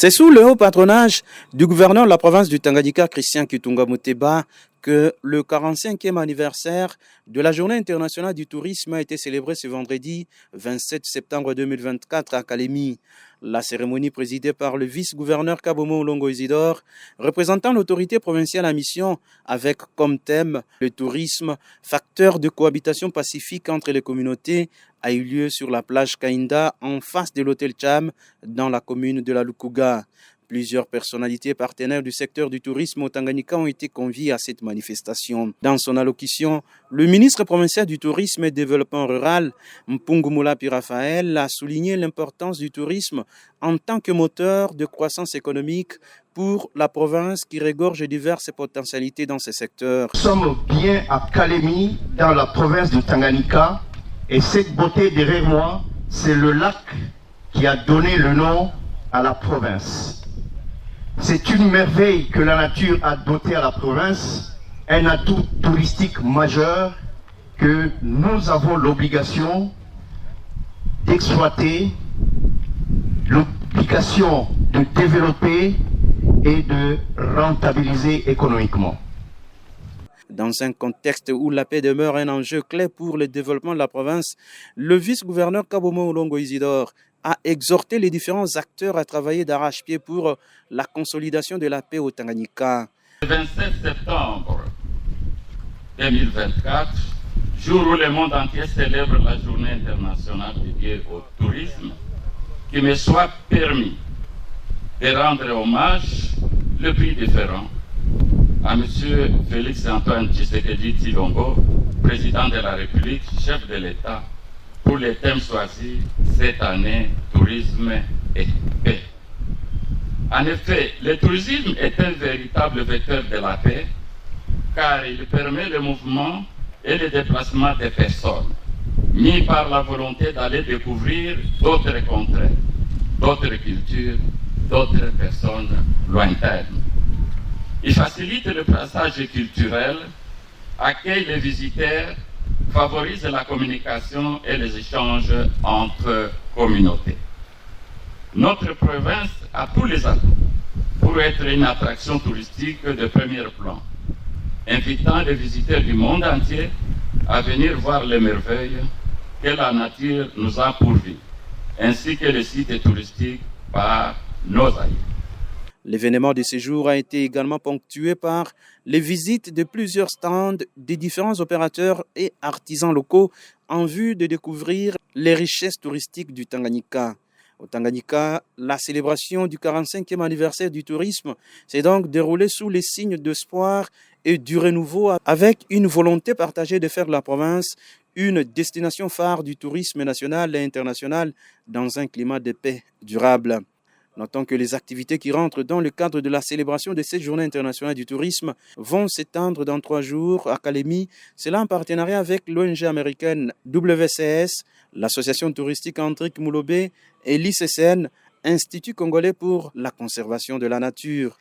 C'est sous le haut patronage du gouverneur de la province du Tanganyika, Christian Kitunga Muteba, que le 45e anniversaire de la Journée internationale du tourisme a été célébré ce vendredi 27 septembre 2024 à Kalemi. La cérémonie présidée par le vice-gouverneur Kabomo Olongo Isidore, représentant l'autorité provinciale à mission avec comme thème le tourisme, facteur de cohabitation pacifique entre les communautés, a eu lieu sur la plage Kainda en face de l'hôtel Cham dans la commune de la Lukuga. Plusieurs personnalités partenaires du secteur du tourisme au Tanganyika ont été conviés à cette manifestation. Dans son allocution, le ministre provincial du tourisme et développement rural, Mpungumula Raphaël, a souligné l'importance du tourisme en tant que moteur de croissance économique pour la province qui regorge diverses potentialités dans ce secteur. Nous sommes bien à Kalemi, dans la province du Tanganyika, et cette beauté derrière moi, c'est le lac qui a donné le nom à la province. C'est une merveille que la nature a dotée à la province, un atout touristique majeur que nous avons l'obligation d'exploiter, l'obligation de développer et de rentabiliser économiquement. Dans un contexte où la paix demeure un enjeu clé pour le développement de la province, le vice-gouverneur Kabomo Olongo Isidore a exhorté les différents acteurs à travailler d'arrache-pied pour la consolidation de la paix au Tanganyika. Le 27 septembre 2024, jour où le monde entier célèbre la journée internationale dédiée au tourisme, qu'il me soit permis de rendre hommage le plus différent à M. Félix-Antoine Tshisekedi Tshilombo, président de la République, chef de l'État, pour les thèmes choisis cette année, tourisme et paix. En effet, le tourisme est un véritable vecteur de la paix, car il permet le mouvement et le déplacement des personnes, mis par la volonté d'aller découvrir d'autres contrées, d'autres cultures, d'autres personnes lointaines. Il facilite le passage culturel, accueille les visiteurs, favorise la communication et les échanges entre communautés. Notre province a tous les atouts pour être une attraction touristique de premier plan, invitant les visiteurs du monde entier à venir voir les merveilles que la nature nous a pourvues, ainsi que les sites touristiques par nos aïeux. L'événement de ce jour a été également ponctué par les visites de plusieurs stands des différents opérateurs et artisans locaux en vue de découvrir les richesses touristiques du Tanganyika. Au Tanganyika, la célébration du 45e anniversaire du tourisme s'est donc déroulée sous les signes d'espoir et du renouveau avec une volonté partagée de faire de la province une destination phare du tourisme national et international dans un climat de paix durable. Notons que les activités qui rentrent dans le cadre de la célébration de cette journée internationale du tourisme vont s'étendre dans 3 jours à Kalemi, cela en partenariat avec l'ONG américaine WCS, l'association touristique Andrik Moulobe et l'ICCN, Institut congolais pour la conservation de la nature.